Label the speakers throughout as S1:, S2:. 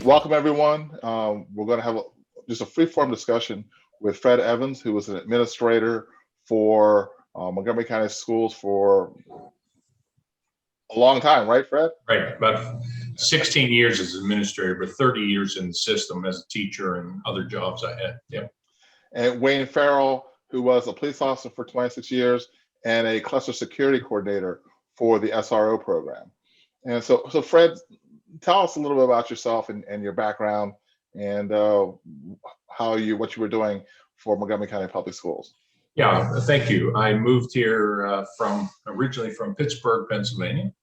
S1: Welcome, everyone. We're going to have just a free-form discussion with Fred Evans, who was an administrator for Montgomery County Schools for a long time, right, Fred?
S2: Right, about 16 years as administrator, but 30 years in the system as a teacher and other jobs I had. Yep.
S1: And Wayne Ferrell, who was a police officer for 26 years and a cluster security coordinator for the SRO program. And so Fred, tell us a little bit about yourself and your background and what you were doing for Montgomery County Public Schools.
S2: Yeah, thank you. I moved here originally from Pittsburgh, Pennsylvania.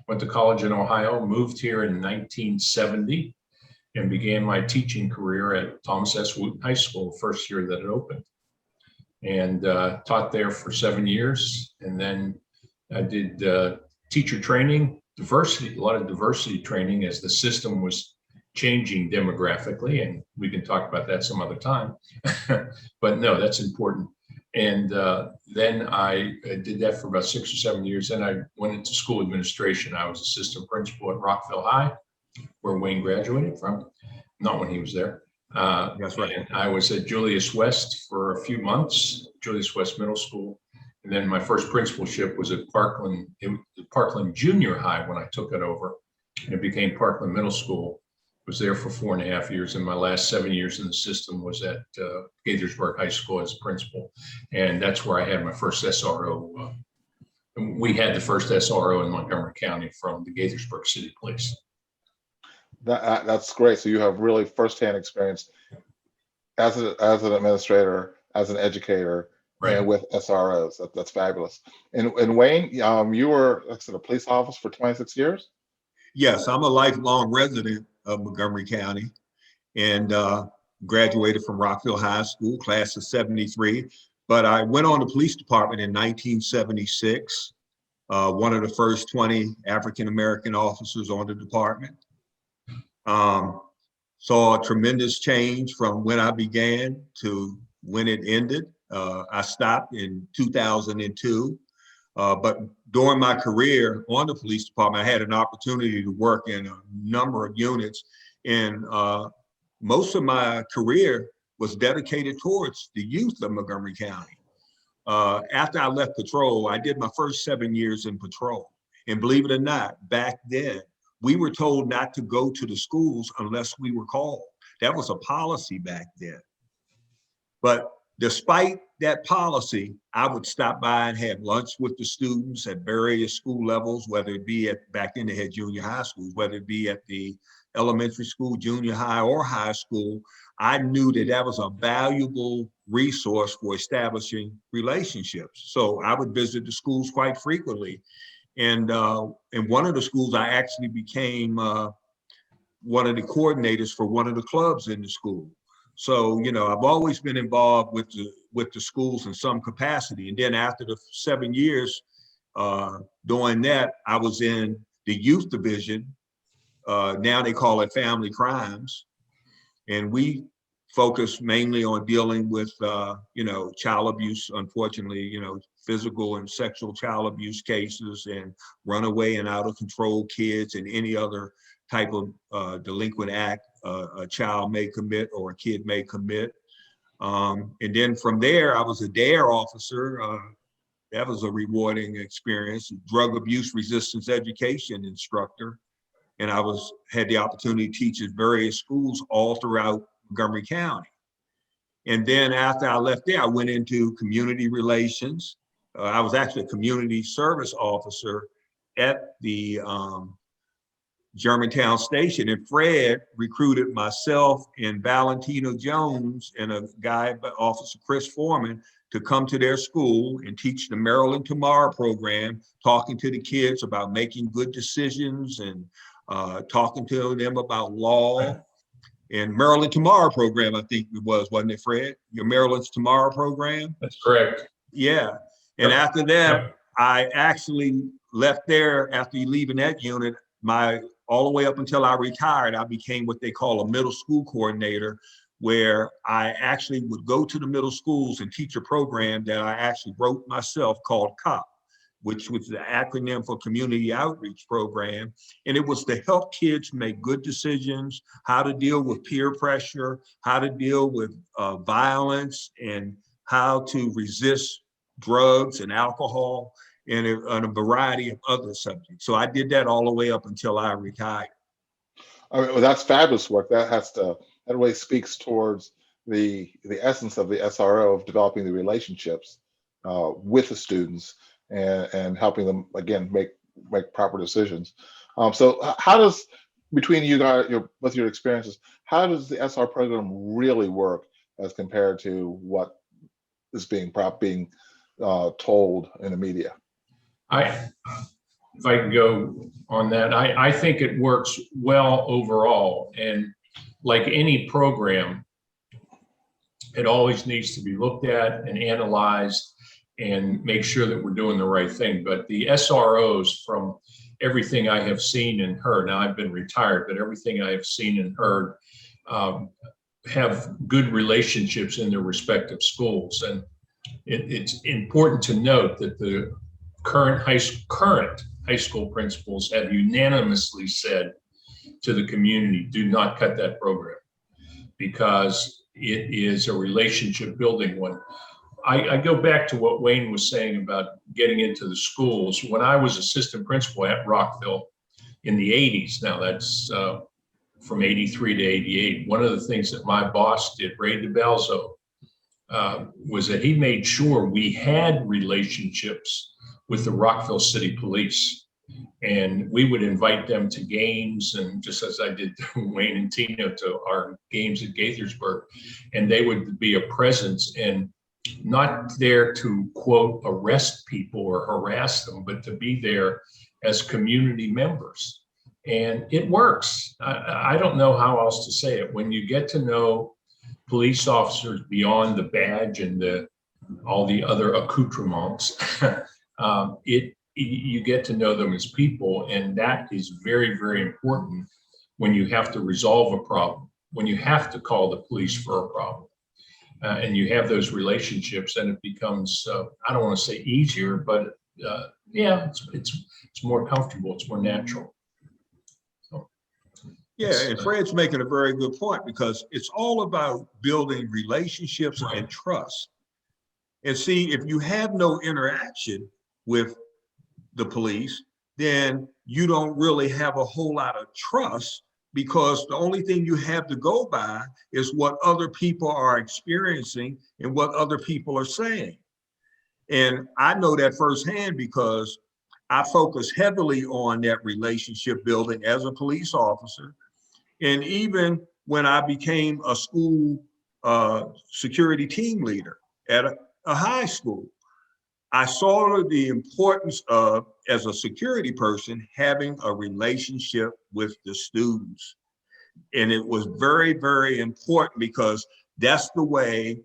S2: Went to college in Ohio, moved here in 1970, and began my teaching career at Thomas S. Wooten High School, first year that it opened. And taught there for 7 years. And then I did teacher training, a lot of diversity training as the system was changing demographically. And we can talk about that some other time. But no, that's important. And then I did that for about 6 or 7 years. Then I went into school administration. I was assistant principal at Rockville High, where Wayne graduated from, not when he was there.
S1: That's right.
S2: And I was at Julius West for a few months, Julius West Middle School. And then my first principalship was at Parkland Junior High when I took it over. And it became Parkland Middle School. Was there for 4.5 years, and my last 7 years in the system was at Gaithersburg High School as principal, and that's where I had my first SRO. We had the first SRO in Montgomery County from the Gaithersburg City Police.
S1: That's great. So you have really firsthand experience as an administrator, as an educator,
S2: right,
S1: and with SROs. That's fabulous. And Wayne, you were, like I said, a police officer for 26 years.
S3: Yes, I'm a lifelong resident of Montgomery County and graduated from Rockville High School, class of 73. But I went on the police department in 1976, one of the first 20 African-American officers on the department. Saw a tremendous change from when I began to when it ended. I stopped in 2002. But during my career on the police department, I had an opportunity to work in a number of units, and most of my career was dedicated towards the youth of Montgomery County. After I left patrol, I did my first 7 years in patrol. And believe it or not, back then, we were told not to go to the schools unless we were called. That was a policy back then. But despite that policy, I would stop by and have lunch with the students at various school levels, whether it be back then they had junior high schools, whether it be at the elementary school, junior high, or high school. I knew that was a valuable resource for establishing relationships. So I would visit the schools quite frequently. And in one of the schools, I actually became one of the coordinators for one of the clubs in the school. So, I've always been involved with the schools in some capacity. And then after the 7 years doing that, I was in the youth division. Now they call it family crimes. And we focus mainly on dealing with, child abuse, unfortunately, physical and sexual child abuse cases and runaway and out of control kids and any other type of delinquent act a child may commit or a kid may commit. And then from there, I was a DARE officer. That was a rewarding experience, drug abuse resistance education instructor. And I had the opportunity to teach at various schools all throughout Montgomery County. And then after I left there, I went into community relations. I was actually a community service officer at the Germantown Station, and Fred recruited myself and Valentino Jones and a guy, Officer Chris Foreman, to come to their school and teach the Maryland Tomorrow program, talking to the kids about making good decisions and talking to them about law. And Maryland Tomorrow program, I think it was, wasn't it, Fred? Your Maryland's Tomorrow program?
S2: That's correct.
S3: Yeah. And after that, I actually left there after leaving that unit. All the way up until I retired, I became what they call a middle school coordinator, where I actually would go to the middle schools and teach a program that I actually wrote myself called COP, which was the acronym for Community Outreach Program. And it was to help kids make good decisions, how to deal with peer pressure, how to deal with violence, and how to resist drugs and alcohol, and a variety of other subjects. So I did that all the way up until I retired.
S1: I mean, well, that's fabulous work. That really speaks towards the essence of the SRO, of developing the relationships with the students and helping them, again, make proper decisions. So how does, between you guys, with your experiences, how does the SR program really work as compared to what is being told in the media?
S2: If I can go on that, I think it works well overall. And like any program, it always needs to be looked at and analyzed and make sure that we're doing the right thing. But the SROs, from everything I have seen and heard, now I've been retired, but everything I have seen and heard, have good relationships in their respective schools. And it's important to note that the current high school principals have unanimously said to the community, do not cut that program, because it is a relationship building one. I go back to what Wayne was saying about getting into the schools. When I was assistant principal at Rockville in the 80s, now that's from 83 to 88, one of the things that my boss did, Ray DeBelzo, was that he made sure we had relationships with the Rockville City Police. And we would invite them to games, and just as I did to Wayne and Tina, to our games at Gaithersburg, and they would be a presence, and not there to, quote, arrest people or harass them, but to be there as community members. And it works. I don't know how else to say it. When you get to know police officers beyond the badge and all the other accoutrements, you get to know them as people, and that is very, very important when you have to resolve a problem, when you have to call the police for a problem, and you have those relationships, and it becomes, I don't want to say easier, but yeah, it's more comfortable, it's more natural. So,
S3: yeah, and Fred's making a very good point, because it's all about building relationships and trust. And see, if you have no interaction with the police, then you don't really have a whole lot of trust, because the only thing you have to go by is what other people are experiencing and what other people are saying. And I know that firsthand, because I focus heavily on that relationship building as a police officer. And even when I became a school security team leader at a high school, I saw the importance of, as a security person, having a relationship with the students. And it was very, very important, because that's the way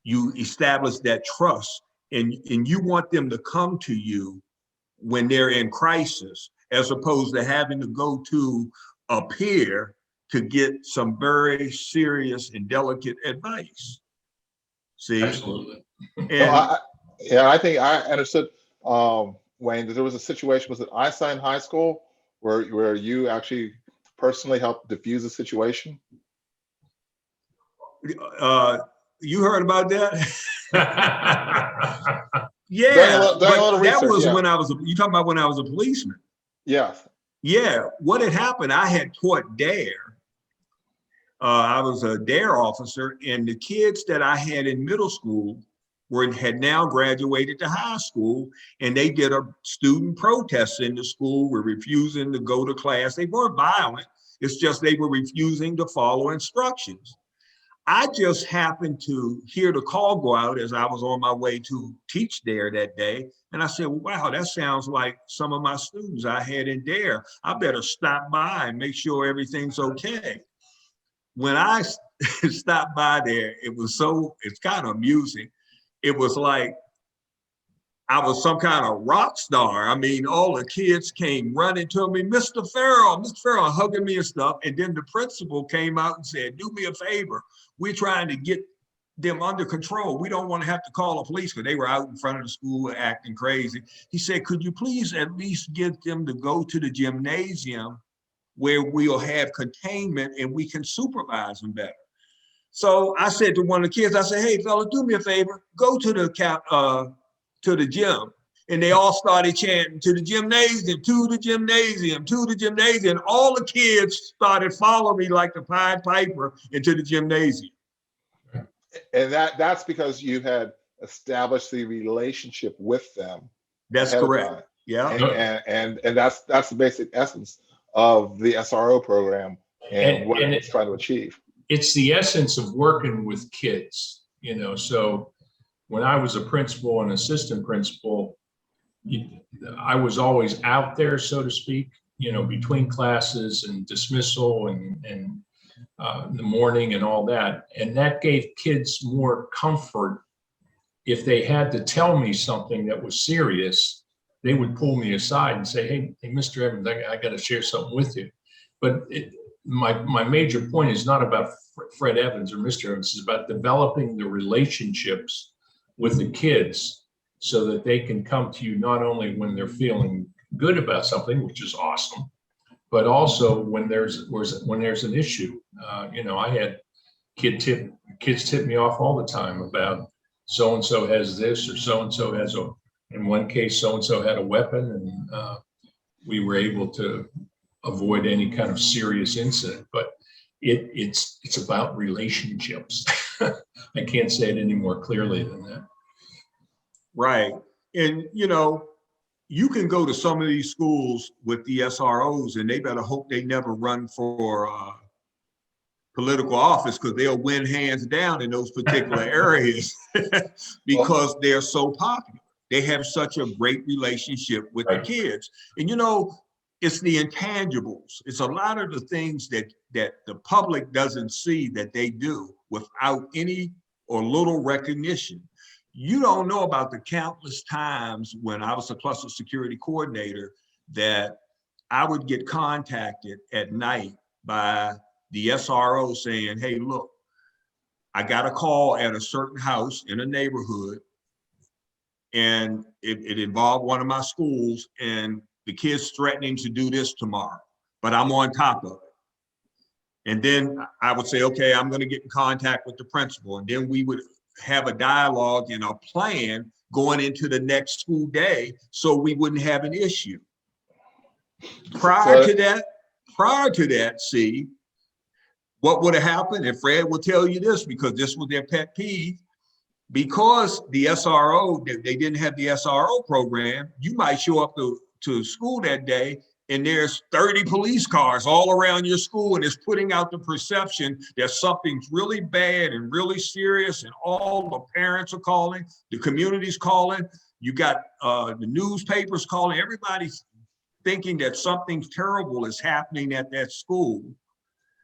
S3: you establish that trust. And you want them to come to you when they're in crisis, as opposed to having to go to a peer to get some very serious and delicate advice. See?
S2: Absolutely.
S3: And
S1: yeah, I think I understood, Wayne, that there was a situation, was it Einstein High School, where you actually personally helped diffuse the situation?
S3: You heard about that? Yeah, that was when I was, you talking about when I was a policeman?
S1: Yes.
S3: Yeah, what had happened, I had taught DARE. I was a DARE officer, and the kids that I had in middle school had now graduated to high school, and they did a student protest in the school. Were refusing to go to class. They weren't violent. It's just they were refusing to follow instructions. I just happened to hear the call go out as I was on my way to teach DARE that day. And I said, wow, that sounds like some of my students I had in DARE. I better stop by and make sure everything's okay. When I stopped by there, it's kind of amusing. It was like I was some kind of rock star. I mean, all the kids came running to me, Mr. Ferrell, hugging me and stuff. And then the principal came out and said, do me a favor. We're trying to get them under control. We don't want to have to call the police because they were out in front of the school acting crazy. He said, could you please at least get them to go to the gymnasium where we'll have containment and we can supervise them better. So I said to one of the kids, I said, hey, fella, do me a favor, go to the gym. And they all started chanting, to the gymnasium, to the gymnasium, to the gymnasium. And all the kids started following me like the Pied Piper into the gymnasium.
S1: And that's because you had established the relationship with them.
S3: That's correct. Yeah.
S1: And that's the basic essence of the SRO program and what it's trying to achieve.
S2: It's the essence of working with kids, you know. So when I was a principal and assistant principal, I was always out there, so to speak, you know, between classes and dismissal and the morning and all that. And that gave kids more comfort. If they had to tell me something that was serious, they would pull me aside and say, hey, Mr. Evans, I got to share something with you. But my major point is not about Fred Evans or Mr. Evans. It's about developing the relationships with the kids so that they can come to you not only when they're feeling good about something, which is awesome, but also when there's an issue. You know, I had kids tip me off all the time about so-and-so has this or so-and-so has in one case, so-and-so had a weapon, and we were able to avoid any kind of serious incident. But it's about relationships. I can't say it any more clearly than that.
S3: Right. And, you know, you can go to some of these schools with the SROs and they better hope they never run for political office because they'll win hands down in those particular areas because they're so popular. They have such a great relationship with the kids. And, you know, it's the intangibles. It's a lot of the things that the public doesn't see that they do without any or little recognition. You don't know about the countless times when I was a cluster security coordinator that I would get contacted at night by the SRO saying, hey, look, I got a call at a certain house in a neighborhood and it involved one of my schools and the kid's threatening to do this tomorrow, but I'm on top of it. And then I would say, okay, I'm going to get in contact with the principal. And then we would have a dialogue and a plan going into the next school day so we wouldn't have an issue. Prior to that, see, what would have happened, and Fred will tell you this because this was their pet peeve, because the SRO, they didn't have the SRO program, you might show up to school that day and there's 30 police cars all around your school, and it's putting out the perception that something's really bad and really serious, and all the parents are calling, the community's calling, you got the newspapers calling, everybody's thinking that something terrible is happening at that school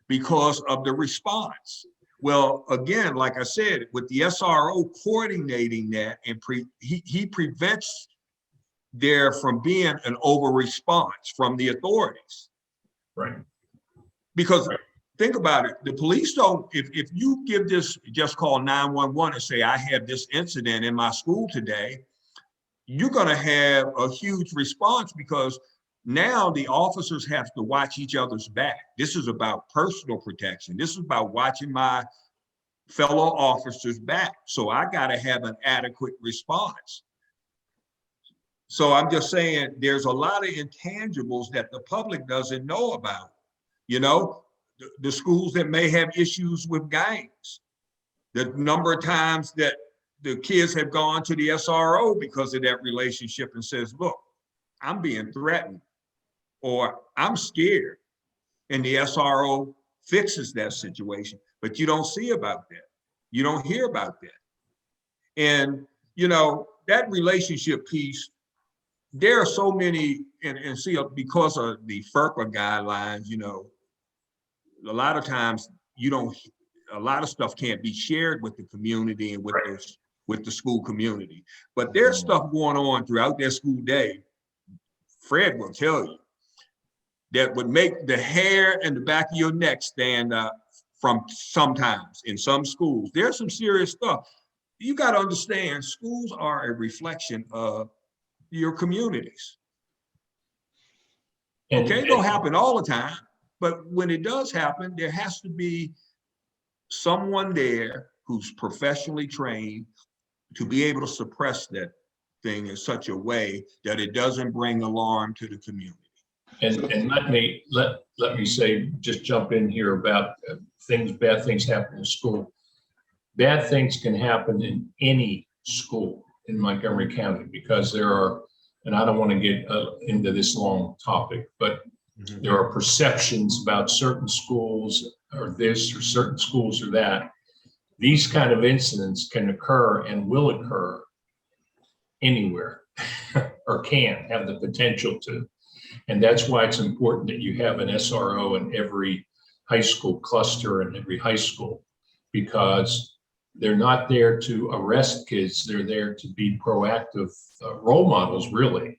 S3: because of the response. Well, again, like I said, with the SRO coordinating that, and he prevents there from being an over response from the authorities.
S2: Right.
S3: Because think about it, the police don't, if you give this, just call 911 and say, I have this incident in my school today, you're gonna have a huge response because now the officers have to watch each other's back. This is about personal protection. This is about watching my fellow officers back. So I gotta have an adequate response. So I'm just saying there's a lot of intangibles that the public doesn't know about. You know, the schools that may have issues with gangs, the number of times that the kids have gone to the SRO because of that relationship and says, look, I'm being threatened or I'm scared. And the SRO fixes that situation, but you don't see about that. You don't hear about that. And, you know, that relationship piece, there are so many, and see, because of the FERPA guidelines, you know, a lot of times a lot of stuff can't be shared with the community and with the school community. But there's stuff going on throughout their school day, Fred will tell you, that would make the hair and the back of your neck stand up from sometimes in some schools. There's some serious stuff. You got to understand, schools are a reflection of your communities. Okay, it don't happen all the time, but when it does happen, there has to be someone there who's professionally trained to be able to suppress that thing in such a way that it doesn't bring alarm to the community.
S2: And let me say, just jump in here about bad things happen in school. Bad things can happen in any school in Montgomery County because there are, and I don't want to get into this long topic, but there are perceptions about certain schools or this or certain schools or that. These kind of incidents can occur and will occur anywhere or can have the potential to. And that's why it's important that you have an SRO in every high school cluster and every high school, because they're not there to arrest kids. They're there to be proactive role models, really.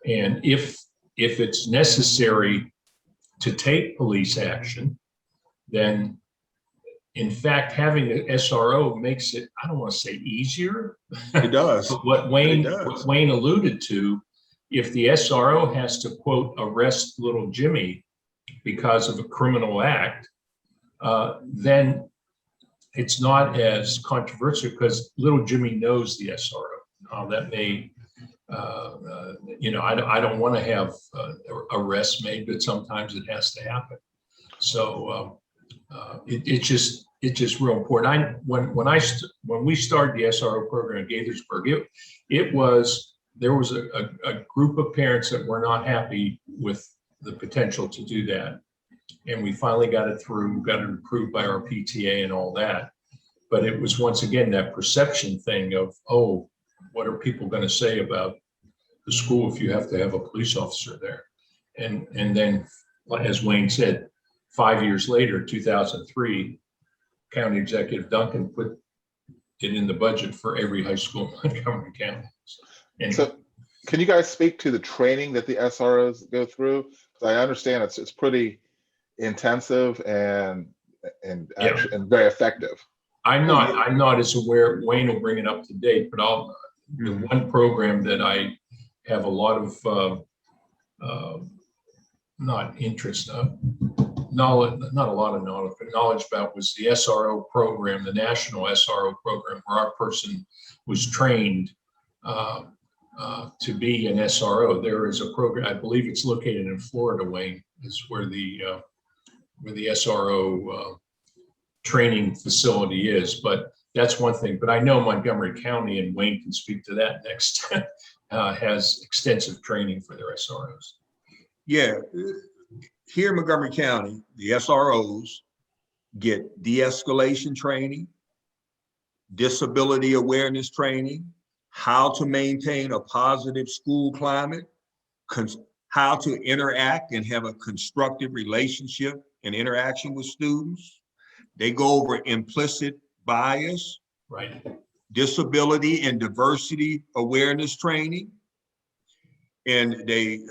S2: And if it's necessary to take police action, then in fact, having an SRO makes it, I don't want to say easier.
S3: It does.
S2: But what Wayne alluded to, if the SRO has to, quote, arrest little Jimmy because of a criminal act, then it's not as controversial because little Jimmy knows the SRO. That may, I don't want to have arrests made, but sometimes it has to happen. So it's just real important. When we started the SRO program in Gaithersburg, there was a group of parents that were not happy with the potential to do that. And we finally got it through, got it approved by our PTA and all that. But it was once again that perception thing of, oh, what are people going to say about the school if you have to have a police officer there? And then, as Wayne said, 5 years later, 2003, County Executive Duncan put it in the budget for every high school in Montgomery County.
S1: So can you guys speak to the training that the SROs go through? Because I understand it's pretty intensive and very effective.
S2: I'm not as aware. Wayne will bring it up to date, but the one program that I have a lot of knowledge about was the SRO program, the national SRO program, where our person was trained to be an SRO. There is a program, I believe it's located in Florida, Wayne, is where the SRO training facility is, but that's one thing. But I know Montgomery County, and Wayne can speak to that next, has extensive training for their SROs.
S3: Yeah, here in Montgomery County, the SROs get de-escalation training, disability awareness training, how to maintain a positive school climate, how to interact and have a constructive relationship and interaction with students. They go over implicit bias,
S2: right?
S3: Disability and diversity awareness training. And they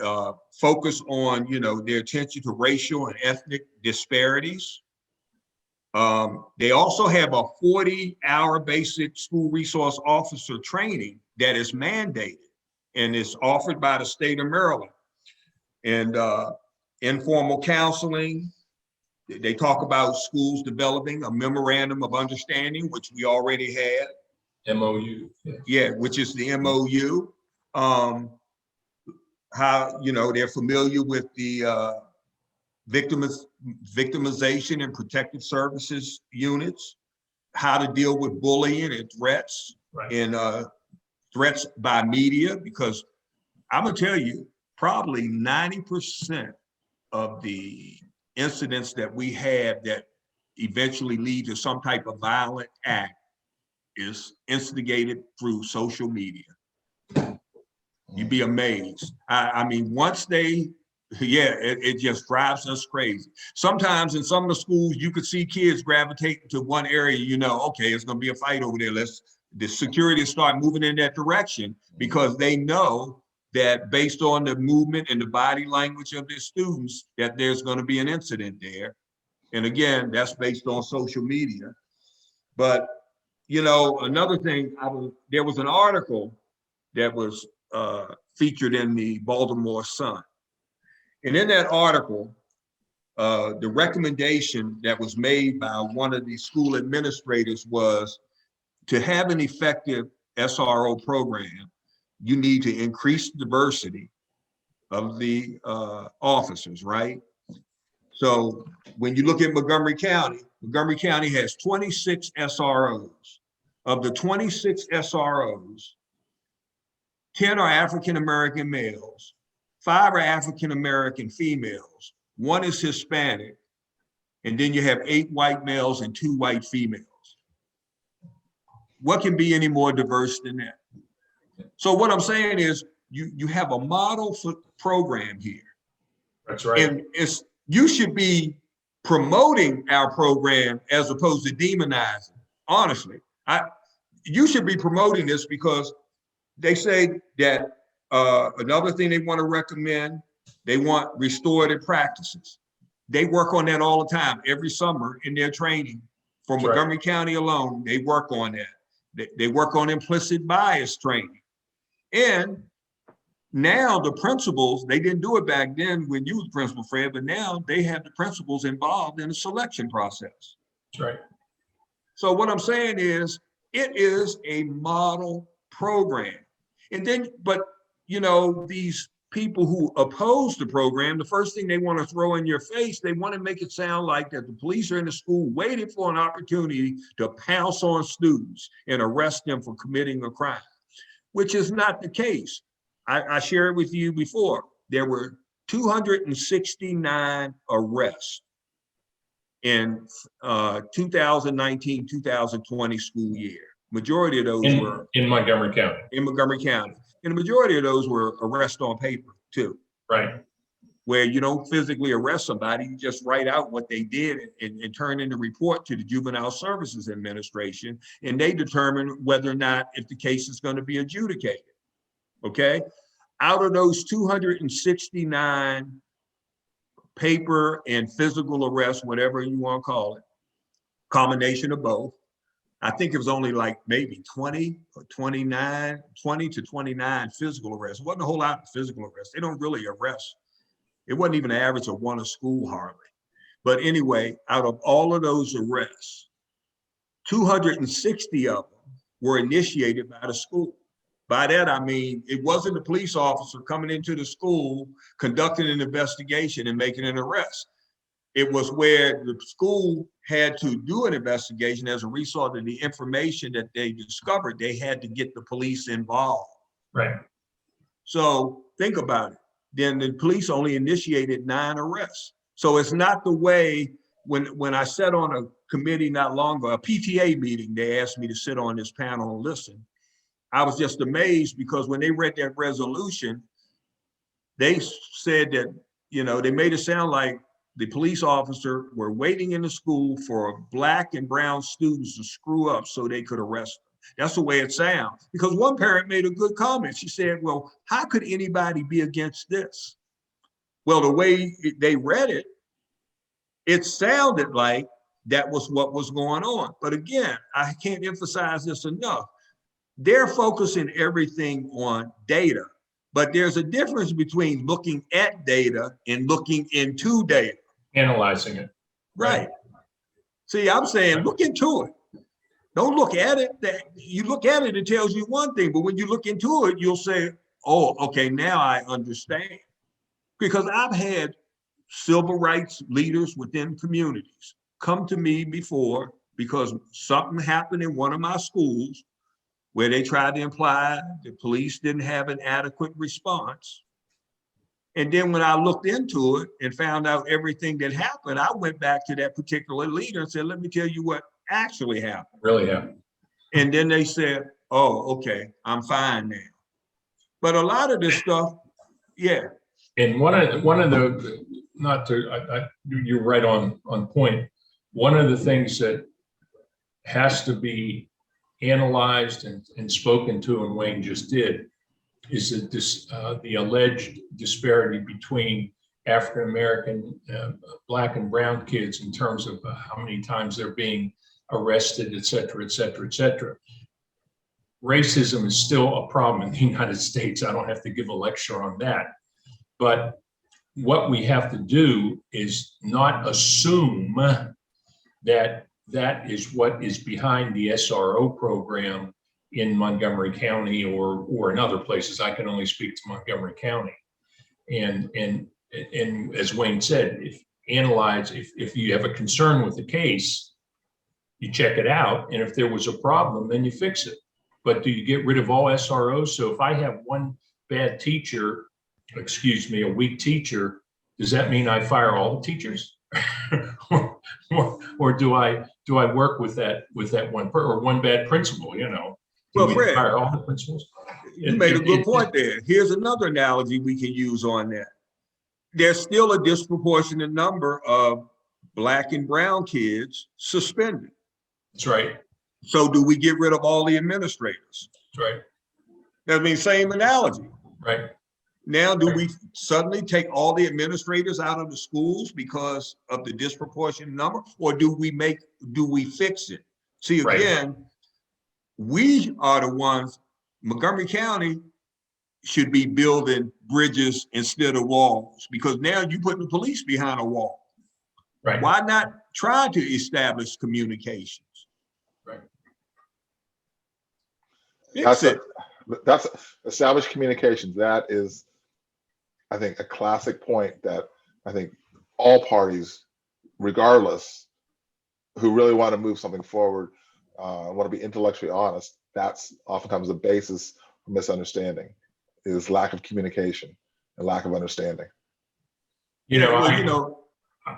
S3: focus on, their attention to racial and ethnic disparities. They also have a 40-hour basic school resource officer training that is mandated and is offered by the state of Maryland. And informal counseling. They talk about schools developing a memorandum of understanding, which we already had.
S2: MOU.
S3: Yeah, which is the MOU. How, they're familiar with the victimization and protective services units, how to deal with bullying and threats, right, and threats by media, because I'm gonna tell you, probably 90% of the incidents that we have that eventually lead to some type of violent act is instigated through social media. You'd be amazed. I mean, once they, it just drives us crazy. Sometimes in some of the schools, you could see kids gravitate to one area, okay, it's gonna be a fight over there. The security start moving in that direction because they know that based on the movement and the body language of their students, that there's gonna be an incident there. And again, that's based on social media. But, you know, another thing, there was an article that was featured in the Baltimore Sun. And in that article, the recommendation that was made by one of the school administrators was to have an effective SRO program, you need to increase diversity of the officers, right? So when you look at Montgomery County has 26 SROs. Of the 26 SROs, 10 are African-American males, 5 are African-American females, 1 is Hispanic, and then you have 8 white males and 2 white females. What can be any more diverse than that? So what I'm saying is you have a model for program here.
S2: That's right.
S3: And you should be promoting our program as opposed to demonizing. Honestly, you should be promoting this because they say that another thing they want to recommend, they want restorative practices. They work on that all the time, every summer in their training. For Montgomery County alone, they work on that. They work on implicit bias training. And now the principals, they didn't do it back then when you was principal, Fred, but now they have the principals involved in the selection process.
S2: That's right.
S3: So what I'm saying is, it is a model program. And then, but you know, these people who oppose the program, the first thing they want to throw in your face, they want to make it sound like that the police are in the school waiting for an opportunity to pounce on students and arrest them for committing a crime, which is not the case. I shared with you before, there were 269 arrests in 2019-2020 school year. Majority of those were
S2: in Montgomery County.
S3: In Montgomery County. And the majority of those were arrests on paper too.
S2: Right.
S3: Where you don't physically arrest somebody, you just write out what they did and turn in the report to the Juvenile Services Administration, and they determine whether or not if the case is going to be adjudicated. Okay? Out of those 269 paper and physical arrests, whatever you want to call it, combination of both, I think it was only like maybe 20 or 29, 20 to 29 physical arrests. It wasn't a whole lot of physical arrests. They don't really arrest. It wasn't even an average of 1 a school hardly. But anyway, out of all of those arrests, 260 of them were initiated by the school. By that, I mean, it wasn't the police officer coming into the school, conducting an investigation and making an arrest. It was where the school had to do an investigation as a result of the information that they discovered. They had to get the police involved.
S2: Right.
S3: So think about it. Then the police only initiated 9 arrests. So it's not the way when I sat on a committee not long ago, a PTA meeting, they asked me to sit on this panel and listen. I was just amazed because when they read that resolution, they said that, you know, they made it sound like the police officer were waiting in the school for Black and brown students to screw up so they could arrest them. That's the way it sounds. Because one parent made a good comment. She said, well, how could anybody be against this? Well, the way they read it, it sounded like that was what was going on. But again, I can't emphasize this enough. They're focusing everything on data, but there's a difference between looking at data and looking into data.
S2: Analyzing it.
S3: Right. See, I'm saying look into it. Don't look at it. You look at it, it tells you one thing, but when you look into it, you'll say, oh, okay, now I understand. Because I've had civil rights leaders within communities come to me before because something happened in one of my schools where they tried to imply the police didn't have an adequate response. And then when I looked into it and found out everything that happened, I went back to that particular leader and said, let me tell you what actually happened.
S2: Really happened.
S3: And then they said, oh, okay, I'm fine now. But a lot of this stuff, yeah.
S2: And one of the, not to, you're right on point. One of the things that has to be analyzed and spoken to, and Wayne just did, is that the alleged disparity between African American, Black and brown kids in terms of how many times they're being arrested, et cetera, et cetera, et cetera. Racism is still a problem in the United States. I don't have to give a lecture on that. But what we have to do is not assume that that is what is behind the SRO program in Montgomery County or in other places. I can only speak to Montgomery County. And as Wayne said, if you have a concern with the case, you check it out. And if there was a problem, then you fix it. But do you get rid of all SROs? So if I have one bad teacher, a weak teacher, does that mean I fire all the teachers? or do I work with that one or one bad principal, you know?
S3: Well, Fred,
S2: fire all the principals?
S3: You made a good point there. Here's another analogy we can use on that. There's still a disproportionate number of Black and brown kids suspended.
S2: That's right.
S3: So do we get rid of all the administrators?
S2: That's right.
S3: I mean, same analogy.
S2: Right.
S3: Now, do we suddenly take all the administrators out of the schools because of the disproportionate number, or do we fix it? See, again, we are the ones, Montgomery County should be building bridges instead of walls, because now you're putting the police behind a wall.
S2: Right.
S3: Why not try to establish communications?
S2: Right.
S1: That's established communications. That is, I think, a classic point that I think all parties, regardless, who really want to move something forward, want to be intellectually honest, that's oftentimes the basis for misunderstanding, is lack of communication and lack of understanding.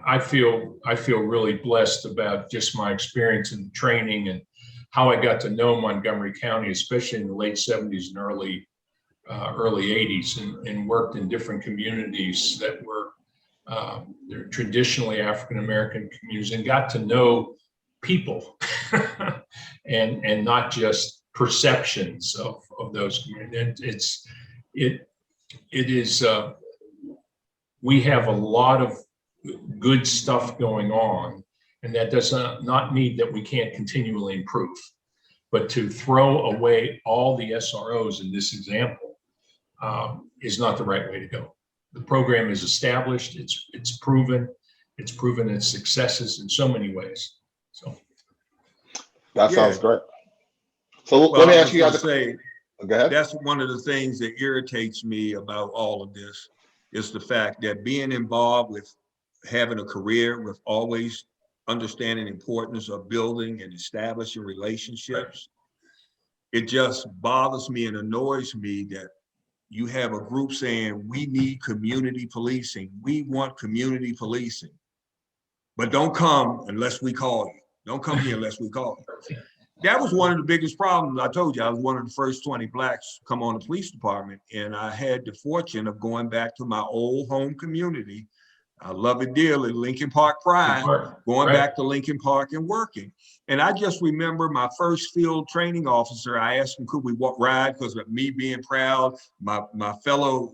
S2: I feel really blessed about just my experience in training and how I got to know Montgomery County, especially in the late 70s and early 80s, and worked in different communities that were traditionally African-American communities, and got to know people and not just perceptions of those communities. We have a lot of good stuff going on, and that does not mean that we can't continually improve. But to throw away all the SROs in this example is not the right way to go. The program is established, it's proven its successes in so many ways. So
S1: that sounds great. So let me ask you guys. Go ahead.
S3: That's one of the things that irritates me about all of this, is the fact that being involved with having a career, with always understanding the importance of building and establishing relationships, it just bothers me and annoys me that you have a group saying, we need community policing. We want community policing, but don't come unless we call you. Don't come here unless we call you. That was one of the biggest problems. I told you, I was one of the first 20 Blacks come on the police department, and I had the fortune of going back to my old home community. I love it dearly, Lincoln Park Pride, going back to Lincoln Park and working. And I just remember my first field training officer, I asked him, could we ride? Because of me being proud, my fellow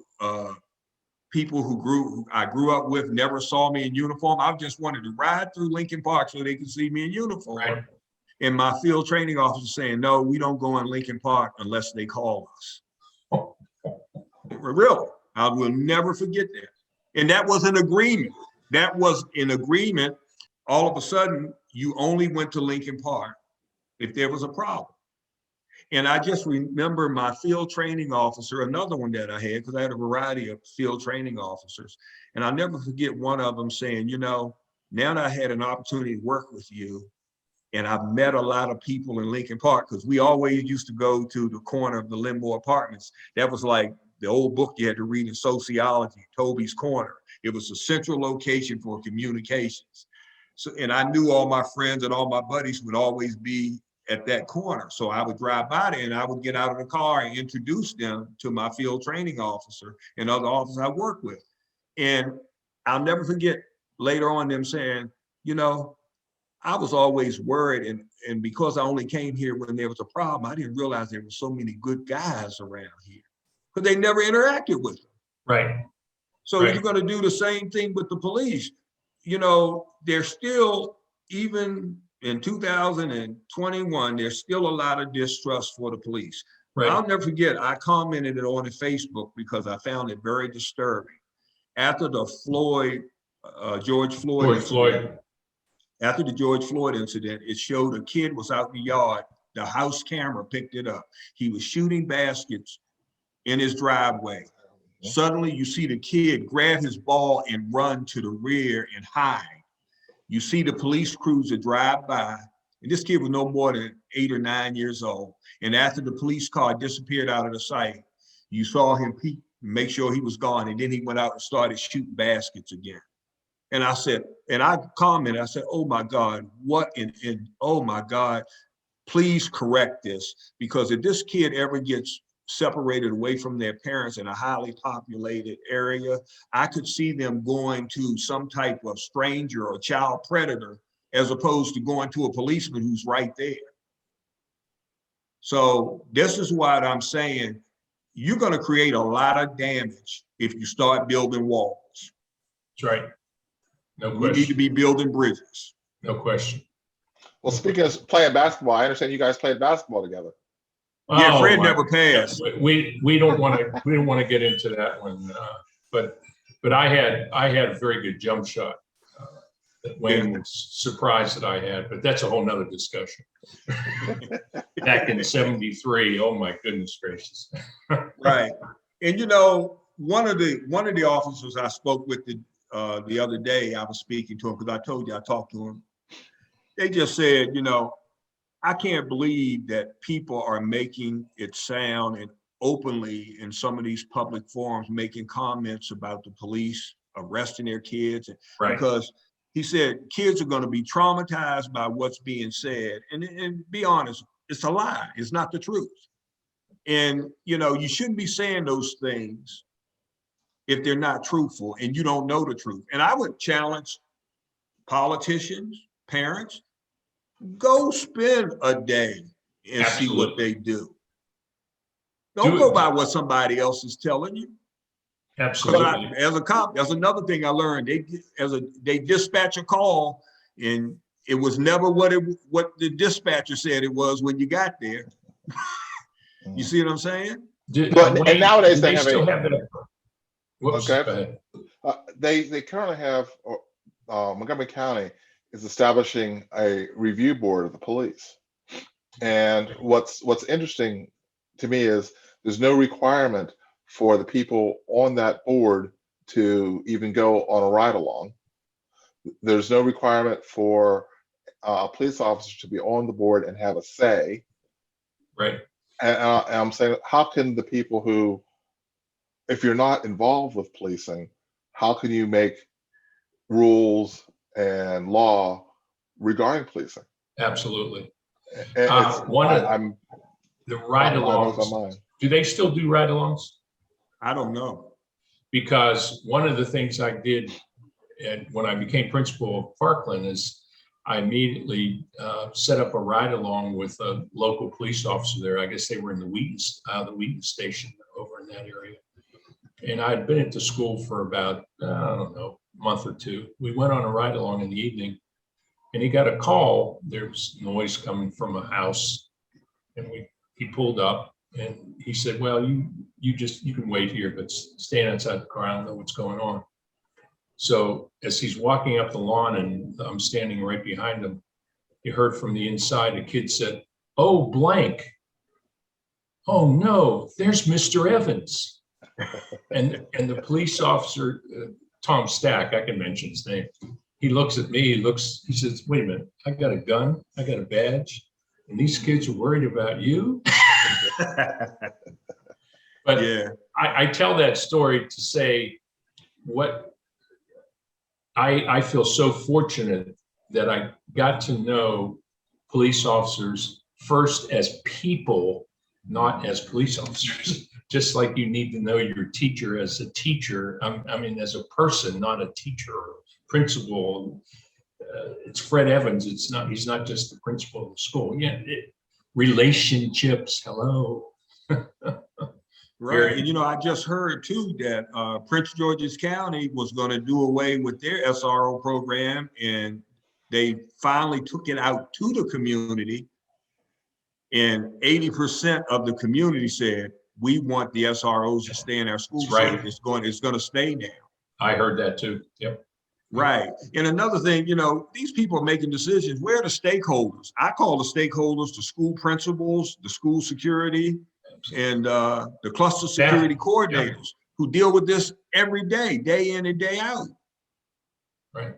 S3: people who I grew up with never saw me in uniform. I just wanted to ride through Lincoln Park so they could see me in uniform. Right. And my field training officer saying, no, we don't go in Lincoln Park unless they call us. Really, I will never forget that. And that was an agreement. That was an agreement. All of a sudden, you only went to Lincoln Park if there was a problem. And I just remember my field training officer, another one that I had, because I had a variety of field training officers. And I'll never forget one of them saying, now that I had an opportunity to work with you, and I've met a lot of people in Lincoln Park, because we always used to go to the corner of the Limbo Apartments. That was like the old book you had to read in sociology, Toby's Corner. It was a central location for communications. So, and I knew all my friends and all my buddies would always be at that corner. So I would drive by there and I would get out of the car and introduce them to my field training officer and other officers I work with. And I'll never forget later on them saying, I was always worried, and because I only came here when there was a problem, I didn't realize there were so many good guys around here, because they never interacted with them.
S2: Right.
S3: So
S2: Right.
S3: you're going to do the same thing with the police. You know, there's still, even in 2021, there's still a lot of distrust for the police.
S2: Right.
S3: I'll never forget, I commented it on Facebook because I found it very disturbing. After the George Floyd incident, after the George Floyd incident, it showed a kid was out in the yard. The house camera picked it up. He was shooting baskets in his driveway. Suddenly you see the kid grab his ball and run to the rear and hide. You see the police cruiser drive by, and this kid was no more than 8 or 9 years old. And after the police car disappeared out of the sight, you saw him peek, make sure he was gone. And then he went out and started shooting baskets again. And I said, and I commented, I said, oh my God, what oh my God, please correct this. Because if this kid ever gets separated away from their parents in a highly populated area, I could see them going to some type of stranger or child predator as opposed to going to a policeman who's right there. So this is what I'm saying. You're going to create a lot of damage if you start building walls.
S2: That's right. No
S3: We
S2: question.
S3: need to be building bridges.
S2: No question.
S1: Well, speaking of playing basketball, I understand you guys played basketball together.
S3: Yeah, Fred
S2: my-
S3: never passed.
S2: We don't want to get into that one, but I had a very good jump shot that Wayne was surprised that I had, but that's a whole nother discussion. Back in '73, oh my goodness gracious!
S3: Right, and you know, one of the officers I spoke with the other day, I was speaking to him because I told you I talked to him. They just said, you know, I can't believe that people are making it sound and openly in some of these public forums making comments about the police arresting their kids.
S2: Right.
S3: Because he said kids are going to be traumatized by what's being said. And be honest, it's a lie. It's not the truth. And, you know, you shouldn't be saying those things if they're not truthful and you don't know the truth. And I would challenge politicians, parents, go spend a day and see what they do. Don't go by what somebody else is telling you.
S2: Absolutely.
S3: As a cop, that's another thing I learned. They dispatch a call, and it was never what the dispatcher said it was when you got there. You see what I'm saying?
S1: And nowadays they
S2: still
S1: have
S2: that. Whoops,
S1: Okay.
S2: go ahead.
S1: They currently have Montgomery County is establishing a review board of the police. And what's interesting to me is there's no requirement for the people on that board to even go on a ride along. There's no requirement for a police officer to be on the board and have a say.
S2: Right.
S1: And I'm saying, how can the people who, if you're not involved with policing, how can you make rules and law regarding policing?
S2: Absolutely.
S1: The
S2: ride-alongs. Do they still do ride-alongs?
S3: I don't know.
S2: Because one of the things I did when I became principal of Parkland is I immediately set up a ride-along with a local police officer there. I guess they were in the Wheaton station over in that area. And I'd been at the school for about, I don't know, a month or two. We went on a ride-along in the evening, and he got a call. There was noise coming from a house, and he pulled up, and he said, well, you can wait here, but stand outside the car. I don't know what's going on. So as he's walking up the lawn and I'm standing right behind him, he heard from the inside, a kid said, oh, blank. Oh no, there's Mr. Evans. And the police officer, Tom Stack, I can mention his name. He looks at me, he says, wait a minute, I got a gun, I got a badge, and these kids are worried about you? But yeah, I tell that story to say what I feel so fortunate that I got to know police officers first as people, not as police officers. Just like you need to know your teacher as a teacher, I mean, as a person, not a teacher or principal. It's Fred Evans. He's not just the principal of the school. Yeah, relationships. Hello.
S3: Right. And, I just heard too that Prince George's County was going to do away with their SRO program, and they finally took it out to the community. And 80% of the community said, we want the SROs to stay in our schools.
S2: Right.
S3: So it's going to stay now.
S2: I heard that too. Yep.
S3: Right. And another thing, these people are making decisions. Where are the stakeholders? I call the stakeholders the school principals, the school security, and the cluster security coordinators who deal with this every day in and day out.
S2: Right.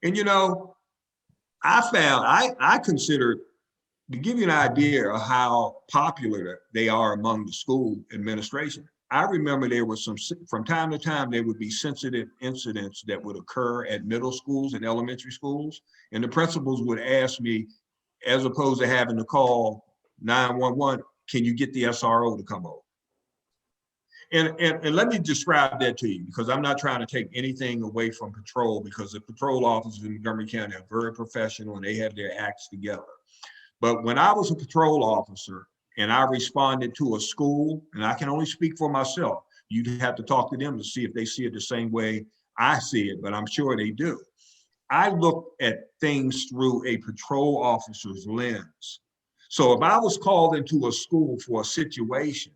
S3: And I consider, to give you an idea of how popular they are among the school administration, I remember there was from time to time, there would be sensitive incidents that would occur at middle schools and elementary schools. And the principals would ask me, as opposed to having to call 911, can you get the SRO to come over? And let me describe that to you, because I'm not trying to take anything away from patrol, because the patrol officers in Montgomery County are very professional and they have their acts together. But when I was a patrol officer and I responded to a school, and I can only speak for myself, you'd have to talk to them to see if they see it the same way I see it, but I'm sure they do. I look at things through a patrol officer's lens. So if I was called into a school for a situation,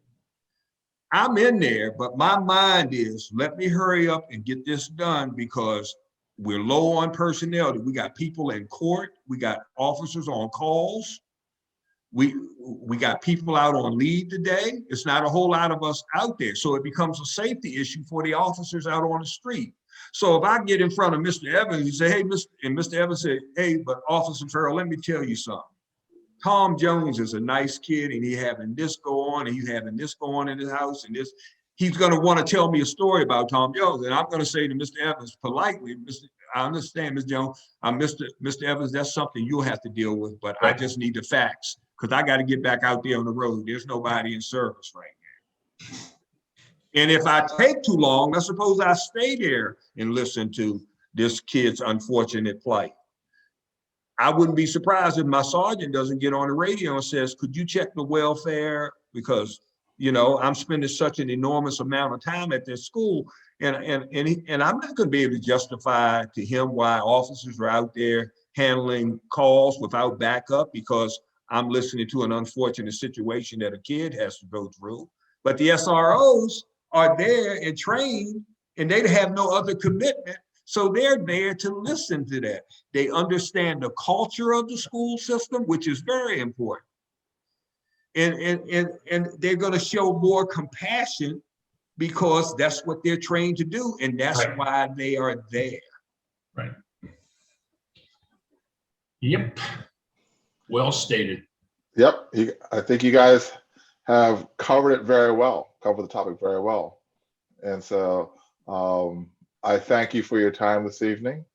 S3: I'm in there, but my mind is, let me hurry up and get this done, because we're low on personnel. We got people in court. We got officers on calls. We got people out on leave today. It's not a whole lot of us out there. So it becomes a safety issue for the officers out on the street. So if I get in front of Mr. Evans and say, hey, Mr. Evans said, hey, but Officer Ferrell, let me tell you something. Tom Jones is a nice kid, and he's having this go on, and he's having this go on in his house, and this. He's going to want to tell me a story about Tom Jones, and I'm going to say to Mr. Evans politely, I understand, Ms. Jones, Mr. Evans, that's something you'll have to deal with, but I just need the facts, because I got to get back out there on the road. There's nobody in service right now. And if I take too long, let's suppose I stay there and listen to this kid's unfortunate plight. I wouldn't be surprised if my sergeant doesn't get on the radio and says, could you check the welfare? Because, I'm spending such an enormous amount of time at this school. And I'm not going to be able to justify to him why officers are out there handling calls without backup, because I'm listening to an unfortunate situation that a kid has to go through. But the SROs are there and trained, and they have no other commitment. So they're there to listen to that. They understand the culture of the school system, which is very important. And they're going to show more compassion, because that's what they're trained to do. And that's why they are there.
S2: Right. Yep. Well stated.
S1: Yep. I think you guys have covered it very well, covered the topic very well. And so I thank you for your time this evening.